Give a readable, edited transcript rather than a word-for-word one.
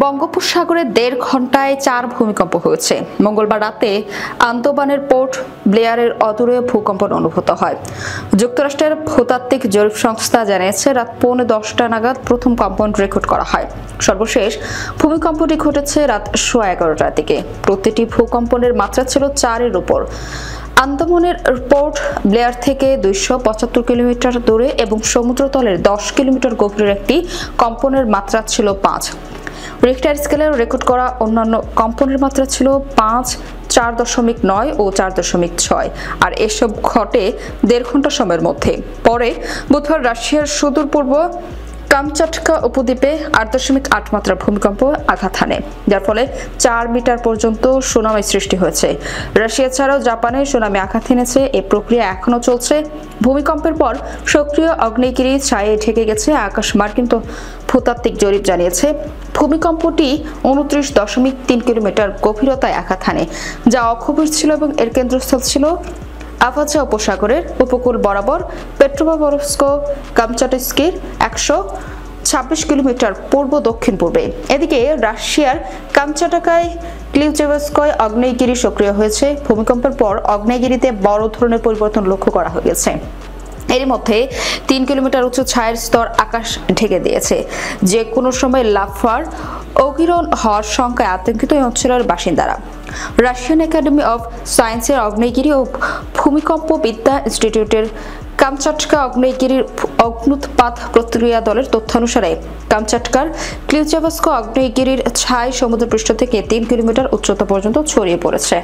বঙ্গোপসাগরে ১.৫ ঘন্টায় ৪ ভূমিকম্প হয়েছে। মঙ্গলবার রাতে আন্দামানের পোর্ট ব্লেয়ারের অদূরে ভূকম্পন অনুভূত হয়। যুক্তরাষ্ট্রের ভূতাত্ত্বিক জরিপ সংস্থা জানিয়েছে, রাত 10:15 নাগাদ প্রথম কম্পন রেকর্ড করা হয়। সর্বশেষ ভূমিকম্পটি ঘটেছে রাত 11:15টার দিকে। প্রতিটি ভূকম্পনের মাত্রা ছিল 4-এর উপর। আন্দামানের পোর্ট ব্লেয়ার থেকে 275 কিলোমিটার দূরে এবং সমুদ্রতলের 10 কিলোমিটার গভীরের একটি কম্পনের মাত্রা ছিল 5। রিক্টার স্কেলের রেকর্ড করা অন্যান্য কম্পনের মাত্রা ছিল 5, 4.9 ও 4.6। আর এসব ঘটে 1.5 ঘন্টা সময়ের মধ্যে। পরে বুধবার রাশিয়ার সুদূর পূর্ব কামচাটকা উপদ্বীপে 8.8 মাত্রার ভূমিকম্প আঘাত হানে, যার ফলে 4 মিটার পর্যন্ত সুনামি সৃষ্টি হয়েছে। রাশিয়া ছাড়াও জাপানে সুনামি আঘাত হেনেছে। এই প্রক্রিয়া এখনো চলছে। ভূমিকম্পের পর সক্রিয় আগ্নেয়গিরি ছায়ে ঢেকে গেছে আকাশ। মার্কিন ভূতাত্ত্বিক জরিপ জানিয়েছে, ভূমিকম্পটি 29.3 কিলোমিটার গভীরতায় আঘাত হানে, যা অগভীর ছিল এবং এর কেন্দ্রস্থল ছিল আভাচা উপসাগরের উপকূল বরাবর পেট্রোভারস্ক-কামচাটস্কির 126 কিলোমিটার পূর্ব দক্ষিণ পূর্বে। এদিকে রাশিয়ার কামচাটকায় ক্লিউচেভস্কয় আগ্নেয়গিরি সক্রিয় হয়েছে। ভূমিকম্পের পর আগ্নেয়গিরিতে বড় ধরনের পরিবর্তন লক্ষ্য করা হয়েছে। এর মধ্যে 3 কিলোমিটার উঁচু ছায়ের স্তর আকাশ ঢেকে দিয়েছে। যে কোনো সময় লাফার অগিরণ হওয়ার সংখ্যায় আতঙ্কিত এই অঞ্চলের বাসিন্দারা। রাশিয়ান একাডেমি অব সায়েন্সের আগ্নেয়গিরি ও ভূমিকম্প বিদ্যা ইনস্টিটিউটের কামচাটকা আগ্নেয়গিরির অগ্নুৎপাত প্রক্রিয়া দলের তথ্যানুসারে কামচাটকার ক্লিউচেভস্ক আগ্নেয়গিরির ছাই সমুদ্রপৃষ্ঠ থেকে 3 কিলোমিটার উচ্চতা পর্যন্ত ছড়িয়ে পড়েছে।